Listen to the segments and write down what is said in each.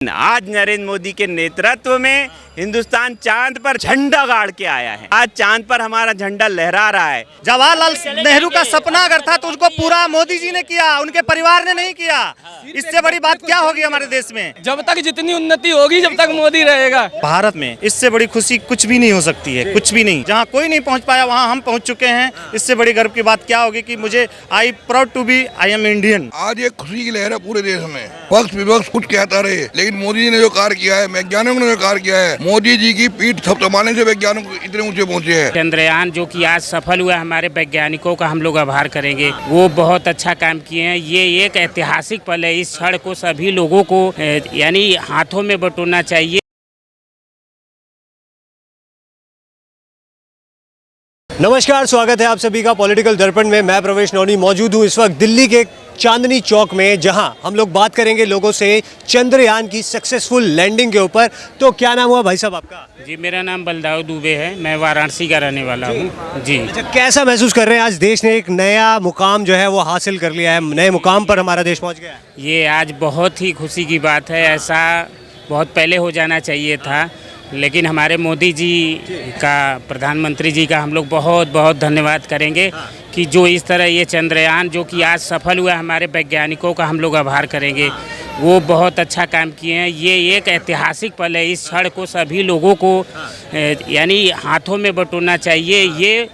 आज नरेंद्र मोदी के नेतृत्व में हिंदुस्तान चांद पर झंडा गाड़ के आया है। आज चांद पर हमारा झंडा लहरा रहा है। जवाहरलाल नेहरू का सपना अगर था तो उसको पूरा मोदी जी ने किया, उनके परिवार ने नहीं किया। इससे बड़ी बात क्या होगी हमारे देश में? जब तक जितनी उन्नति होगी जब तक मोदी रहेगा। भारत में इससे बड़ी खुशी कुछ भी नहीं हो सकती है, कुछ भी नहीं। जहाँ कोई नहीं पहुँच पाया वहाँ हम पहुँच चुके हैं। इससे बड़ी गर्व की बात क्या होगी कि मुझे I proud to be I am Indian. आज एक खुशी की लहर है पूरे देश में। पक्ष विपक्ष कुछ कहता रहे, लेकिन मोदी जी ने जो कार्य किया है, वैज्ञानिकों ने जो कार्य किया है, मोदी जी की पीठ थपथपाने से वैज्ञानिक इतने ऊंचे पहुंचे हैं। चंद्रयान जो कि आज सफल हुआ, हमारे वैज्ञानिकों का हम लोग आभार करेंगे। वो बहुत अच्छा काम किए हैं। ये एक ऐतिहासिक पल है। इस क्षण को सभी लोगों को यानी हाथों में बटोरना चाहिए। नमस्कार, स्वागत है आप सभी का पॉलिटिकल दर्पण में। मैं प्रवेश नौनी मौजूद हूँ इस वक्त दिल्ली के चांदनी चौक में, जहां हम लोग बात करेंगे लोगों से चंद्रयान की सक्सेसफुल लैंडिंग के ऊपर। तो क्या नाम हुआ भाई साहब आपका? जी, मेरा नाम बलदाऊ दुबे है। मैं वाराणसी का रहने वाला हूँ जी। अच्छा, कैसा महसूस कर रहे हैं? आज देश ने एक नया मुकाम जो है वो हासिल कर लिया है, नए मुकाम पर हमारा देश पहुँच गया है। ये आज बहुत ही खुशी की बात है। ऐसा बहुत पहले हो जाना चाहिए था, लेकिन हमारे मोदी जी का, प्रधानमंत्री जी का हम लोग बहुत बहुत धन्यवाद करेंगे कि जो इस तरह ये चंद्रयान जो कि आज सफल हुआ, हमारे वैज्ञानिकों का हम लोग आभार करेंगे। वो बहुत अच्छा काम किए हैं। ये एक ऐतिहासिक पल है। इस क्षण को सभी लोगों को यानी हाथों में बटोरना चाहिए। ये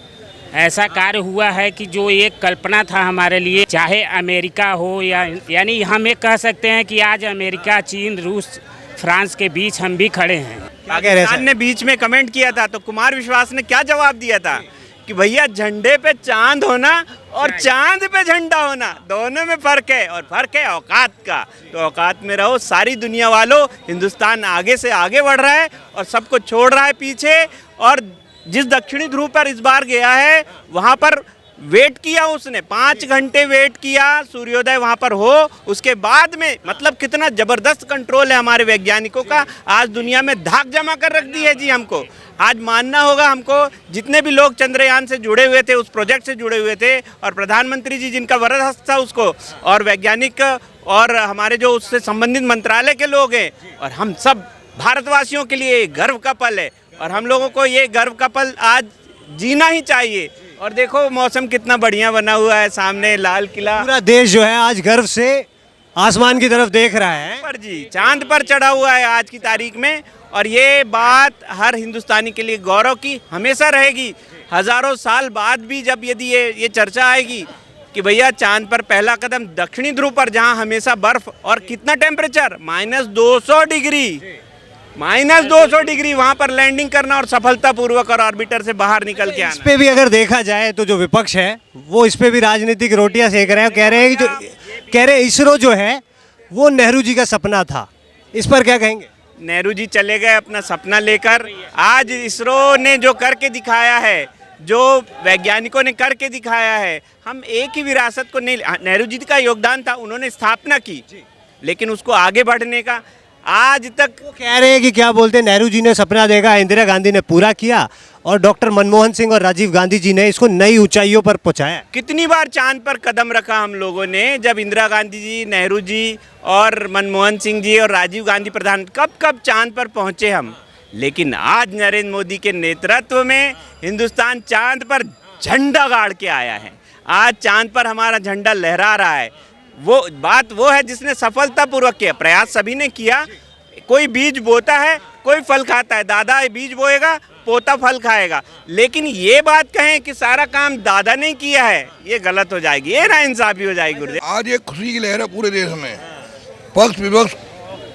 ऐसा कार्य हुआ है कि जो एक कल्पना था हमारे लिए, चाहे अमेरिका हो यानी हम ये कह सकते हैं कि आज अमेरिका, चीन, रूस, फ्रांस के बीच हम भी खड़े हैं। पाकिस्तान ने बीच में कमेंट किया था तो कुमार विश्वास ने क्या जवाब दिया था कि भैया झंडे पे चांद होना और चांद पे झंडा होना, दोनों में फर्क है, और फर्क है औकात का। तो औकात में रहो सारी दुनिया वालों। हिंदुस्तान आगे से आगे बढ़ रहा है और सबको छोड़ रहा है पीछे। और जिस दक्षिणी ध्रुव पर इस बार गया है वहाँ पर वेट किया उसने, 5 घंटे वेट किया सूर्योदय वहाँ पर हो, उसके बाद में मतलब कितना ज़बरदस्त कंट्रोल है हमारे वैज्ञानिकों का। आज दुनिया में धाक जमा कर रख दी है जी। हमको आज मानना होगा, हमको जितने भी लोग चंद्रयान से जुड़े हुए थे, उस प्रोजेक्ट से जुड़े हुए थे, और प्रधानमंत्री जी जिनका वरद हस्त था उसको, और वैज्ञानिक और हमारे जो उससे संबंधित मंत्रालय के लोग हैं, और हम सब भारतवासियों के लिए गर्व का पल है। और हम लोगों को ये गर्व का पल आज जीना ही चाहिए। और देखो मौसम कितना बढ़िया बना हुआ है, सामने लाल किला। पूरा देश जो है आज गर्व से आसमान की तरफ देख रहा है। पर जी चांद पर चढ़ा हुआ है आज की तारीख में। और ये बात हर हिंदुस्तानी के लिए गौरव की हमेशा रहेगी। हजारों साल बाद भी जब यदि ये चर्चा आएगी कि भैया चांद पर पहला कदम, दक्षिणी ध्रुव पर जहाँ हमेशा बर्फ और कितना टेम्परेचर -200 डिग्री, -200 डिग्री वहाँ पर लैंडिंग करना और सफलतापूर्वक और ऑर्बिटर से बाहर निकल के आना। इस पे भी अगर देखा जाए तो जो विपक्ष है वो इस पे भी राजनीतिक रोटियां सेक रहे हैं। कह रहे हैं कि कह रहे इसरो जो है वो नेहरू जी का सपना था। इस पर क्या कहेंगे? नेहरू जी चले गए अपना सपना लेकर। आज इसरो ने जो करके दिखाया है, जो वैज्ञानिकों ने करके दिखाया है, हम एक ही विरासत को नहीं, नेहरू जी का योगदान था, उन्होंने स्थापना की, लेकिन उसको आगे बढ़ने का आज तक। वो कह रहे हैं कि क्या बोलते हैं, नेहरू जी ने सपना देखा, इंदिरा गांधी ने पूरा किया, और डॉक्टर मनमोहन सिंह और राजीव गांधी जी ने इसको नई ऊंचाइयों पर पहुंचाया। कितनी बार चांद पर कदम रखा हम लोगों ने, जब इंदिरा गांधी जी, नेहरू जी और मनमोहन सिंह जी और राजीव गांधी प्रधान, कब कब चांद पर पहुंचे हम। लेकिन आज नरेंद्र मोदी के नेतृत्व में हिंदुस्तान चांद पर झंडा गाड़ के आया है। आज चांद पर हमारा झंडा लहरा रहा है। वो बात वो है जिसने सफलतापूर्वक किया। प्रयास सभी ने किया। कोई बीज बोता है, कोई फल खाता है। दादा बीज बोएगा, पोता फल खाएगा। लेकिन ये बात कहें कि सारा काम दादा ने किया है, ये गलत हो जाएगी, ये नाइंसाफी हो जाएगी गुरुदेव। आज एक खुशी की लहर है पूरे देश में। पक्ष विपक्ष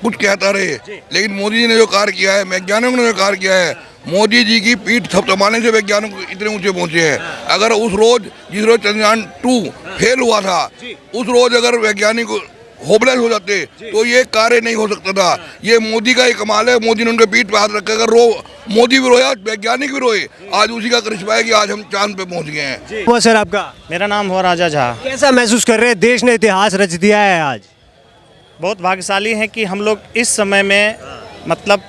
कुछ कहता रहे, लेकिन मोदी जी ने जो कार्य किया है, वैज्ञानिकों ने जो कार्य किया है, मोदी जी की पीठ थपथपाने से वैज्ञानिक इतने ऊंचे पहुंचे हैं। अगर उस रोज, जिस रोज चंद्रयान 2 फेल हुआ था, उस रोज अगर वैज्ञानिक होपलेस हो जाते तो ये कार्य नहीं हो सकता था। ये मोदी का ही कमाल है। मोदी ने उनके पीठ पे हाथ रखा। अगर मोदी भी रोया, वैज्ञानिक भी रोए, आज उसी का करिश्मा है कि आज हम चांद पे पहुंच गए हैं। वो सर आपका? मेरा नाम हुआ राजा झा। कैसा महसूस कर रहे हैं? देश ने इतिहास रच दिया है आज। बहुत भाग्यशाली है कि हम लोग इस समय में, मतलब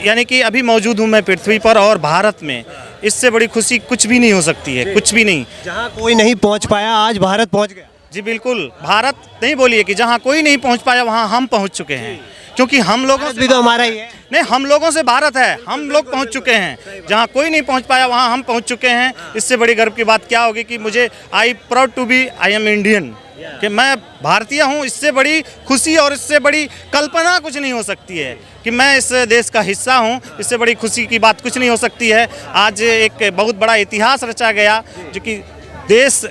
यानी कि अभी मौजूद हूँ मैं पृथ्वी पर, और भारत में इससे बड़ी खुशी कुछ भी नहीं हो सकती है, कुछ भी नहीं। जहाँ कोई नहीं पहुँच पाया आज भारत पहुँच गया। जी बिल्कुल, भारत नहीं बोलिए कि जहाँ कोई नहीं पहुँच पाया वहाँ हम पहुँच चुके हैं। क्योंकि हम लोगों भारत भी तो हमारा ही है। नहीं, हम लोगों से भारत है, हम लोग पहुंच चुके हैं जहां कोई नहीं पहुंच पाया, वहां हम पहुंच चुके हैं। इससे बड़ी गर्व की बात क्या होगी कि मुझे I proud to be I am Indian, कि मैं भारतीय हूं। इससे बड़ी खुशी और इससे बड़ी कल्पना कुछ नहीं हो सकती है कि मैं इस देश का हिस्सा हूं। इससे बड़ी खुशी की बात कुछ नहीं हो सकती है। आज एक बहुत बड़ा इतिहास रचा गया, जो कि देश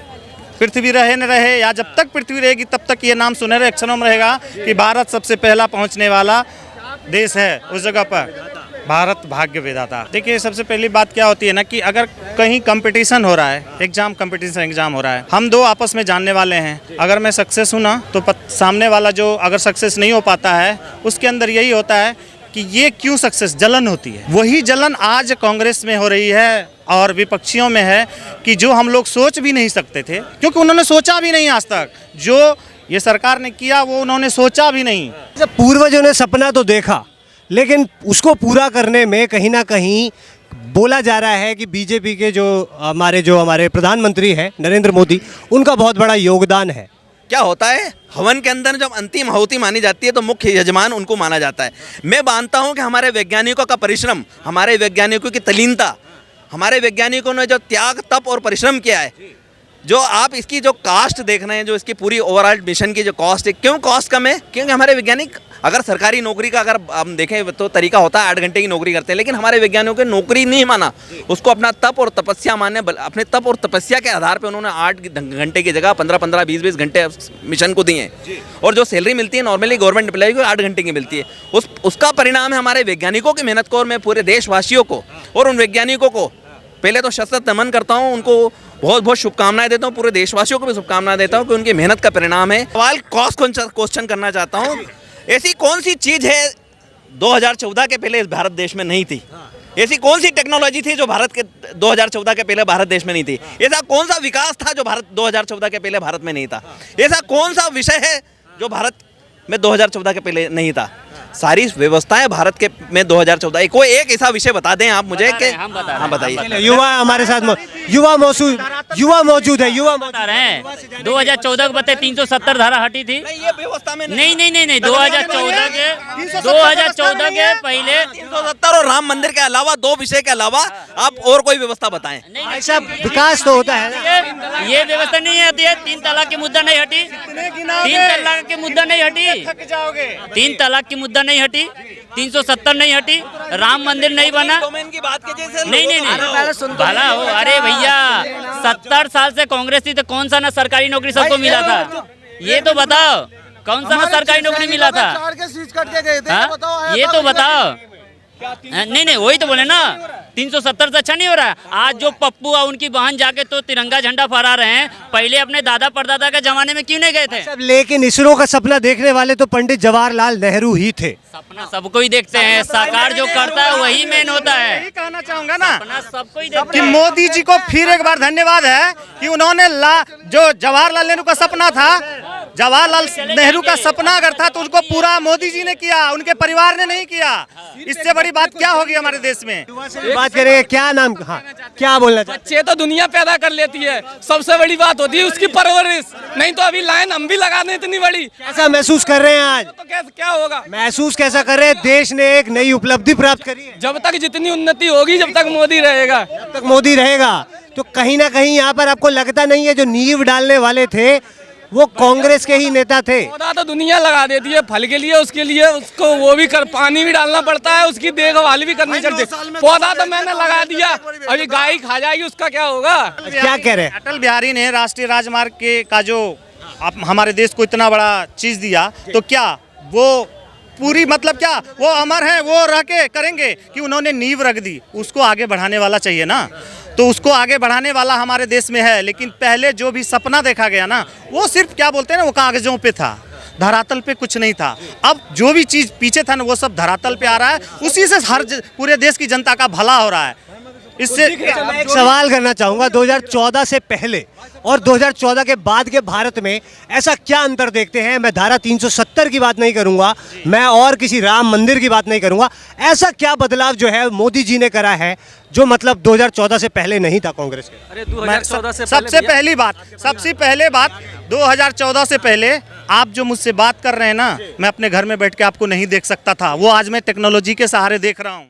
पृथ्वी रहे न रहे या जब तक पृथ्वी रहेगी तब तक ये नाम सुनहरे अक्षरों में रहेगा कि भारत सबसे पहला पहुंचने वाला देश है उस जगह पर। भारत भाग्य विधाता। देखिए, सबसे पहली बात क्या होती है ना कि अगर कहीं कंपटीशन हो रहा है, एग्जाम हो रहा है, हम दो आपस में जानने वाले हैं। अगर मैं सक्सेस हूँ ना तो सामने वाला जो अगर सक्सेस नहीं हो पाता है उसके अंदर यही होता है कि ये क्यों सक्सेस, जलन होती है। वही जलन आज कांग्रेस में हो रही है और विपक्षियों में है कि जो हम लोग सोच भी नहीं सकते थे, क्योंकि उन्होंने सोचा भी नहीं आज तक। जो ये सरकार ने किया वो उन्होंने सोचा भी नहीं। जब पूर्वजों ने सपना तो देखा, लेकिन उसको पूरा करने में कहीं ना कहीं बोला जा रहा है कि बीजेपी के जो हमारे प्रधानमंत्री हैं नरेंद्र मोदी, उनका बहुत बड़ा योगदान है। क्या होता है, हवन के अंदर जब अंतिम आहुति मानी जाती है तो मुख्य यजमान उनको माना जाता है। मैं मानता हूं कि हमारे वैज्ञानिकों का परिश्रम, हमारे वैज्ञानिकों की तल्लीनता, हमारे वैज्ञानिकों ने जो त्याग तप और परिश्रम किया है, जो आप इसकी जो कास्ट देख रहे हैं, जो इसकी पूरी ओवरऑल मिशन की जो कॉस्ट है, क्यों कॉस्ट कम है? क्योंकि हमारे वैज्ञानिक, अगर सरकारी नौकरी का अगर हम देखें तो तरीका होता है 8 घंटे की नौकरी करते हैं, लेकिन हमारे वैज्ञानिकों ने नौकरी नहीं माना, उसको अपना तप और तपस्या माने। अपने तप और तपस्या के आधार पर उन्होंने 8 घंटे की जगह 15-15, 20-20 घंटे मिशन को दिए हैं। और जो सैलरी मिलती है नॉर्मली गवर्नमेंट एम्प्लॉय को 8 घंटे की मिलती है, उसका परिणाम है हमारे वैज्ञानिकों की मेहनत को। और मैं पूरे देशवासियों को और उन वैज्ञानिकों को पहले तो शतशत नमन करता हूं, उनको बहुत बहुत शुभकामनाएं देता हूं, पूरे देशवासियों को भी शुभकामनाएं देता हूं कि उनकी मेहनत का परिणाम है। सवाल क्वेश्चन करना चाहता हूं, ऐसी कौन सी चीज है 2014 के पहले इस भारत देश में नहीं थी? ऐसी कौन सी टेक्नोलॉजी थी जो भारत के 2014 के पहले भारत देश में नहीं थी? ऐसा कौन सा विकास था जो भारत 2014 के पहले भारत में नहीं था? ऐसा कौन सा विषय है जो भारत में 2014 के पहले नहीं था? सारी व्यवस्थाएं भारत के में 2014, कोई एक ऐसा विषय बता दें आप मुझे कि हाँ बताइए। युवा हमारे साथ युवा मौजूद है। युवा बता रहे हैं 2014 के बता 370 धारा हटी थी। ये व्यवस्था में नहीं 2014 के पहले 370 और राम मंदिर के अलावा 2 विषय के अलावा आप और कोई व्यवस्था बताएं। ऐसा विकास तो होता है। ये व्यवस्था नहीं आती है। 3 तलाक की मुद्दा नहीं हटी, 3 तलाक की मुद्दा नहीं हटी, 3 तलाक की मुद्दा नहीं हटी, 370 नहीं हटी, राम मंदिर नहीं बना। की बात के जैसे नहीं भला हो। अरे भैया 70 साल से कांग्रेस थी तो कौन सा ना सरकारी नौकरी सबको मिला था? ये तो बताओ, कौन सा ना सरकारी नौकरी मिला था? ये तो बताओ। नहीं वही तो बोले ना, 370 से अच्छा नहीं हो रहा है। आज जो पप्पू और उनकी बहन जाके तो तिरंगा झंडा फहरा रहे हैं, पहले अपने दादा परदादा के जमाने में क्यों नहीं गए थे? लेकिन इसरो का सपना देखने वाले तो पंडित जवाहरलाल नेहरू ही थे। सपना सबको ही देखते हैं, साकार जो करता है वही मेन होता है। यही कहना चाहूंगा ना सपना सबको ही देखते कि हैं। मोदी जी को फिर एक बार धन्यवाद है कि उन्होंने जो जवाहरलाल नेहरू का सपना था, जवाहरलाल नेहरू का सपना अगर था तो उसको पूरा मोदी जी ने किया, उनके परिवार ने नहीं किया। इससे बड़ी बात क्या होगी हमारे देश में? बात करेंगे क्या नाम, हाँ क्या बोलना चाहते? बच्चे तो दुनिया पैदा कर लेती है, सबसे बड़ी बात होती है उसकी परवरिश। नहीं तो अभी लाइन हम भी लगा दें इतनी बड़ी। कैसा महसूस कर रहे हैं आज? तो क्या होगा? महसूस कैसा कर रहे हैं? देश ने एक नई उपलब्धि प्राप्त करी है। जब तक जितनी उन्नति होगी, जब तक मोदी रहेगा, जब तक मोदी रहेगा, तो कहीं ना कहीं यहाँ पर आपको लगता नहीं है जो नींव डालने वाले थे वो कांग्रेस के ही नेता थे? पौधा तो दुनिया लगा देती है फल के लिए, उसके लिए उसको वो भी पानी भी डालना पड़ता है, उसकी देखभाल भी करनी पड़ती है। पौधा तो मैंने लगा दिया, अभी गाय खा जाएगी, उसका क्या होगा? क्या कह रहे हैं? अटल बिहारी ने राष्ट्रीय राजमार्ग का जो हमारे देश को इतना बड़ा चीज दिया, तो क्या वो पूरी मतलब क्या वो अमर है, वो रह के करेंगे कि उन्होंने नींव रख दी? उसको आगे बढ़ाने वाला चाहिए ना, तो उसको आगे बढ़ाने वाला हमारे देश में है। लेकिन पहले जो भी सपना देखा गया ना, वो सिर्फ क्या बोलते हैं ना, वो कागजों पे था, धरातल पे कुछ नहीं था। अब जो भी चीज़ पीछे था ना वो सब धरातल पे आ रहा है, उसी से पूरे देश की जनता का भला हो रहा है। इससे मैं एक सवाल करना चाहूंगा, 2014 से पहले और 2014 के बाद के भारत में ऐसा क्या अंतर देखते हैं? मैं धारा 370 की बात नहीं करूंगा, मैं और किसी राम मंदिर की बात नहीं करूंगा, ऐसा क्या बदलाव जो है मोदी जी ने करा है जो मतलब 2014 से पहले नहीं था कांग्रेस के? अरे 2014 से सबसे पहले बात 2014 से पहले आप जो मुझसे बात कर रहे हैं ना, मैं अपने घर में बैठ के आपको नहीं देख सकता था, वो आज मैं टेक्नोलॉजी के सहारे देख रहा हूँ।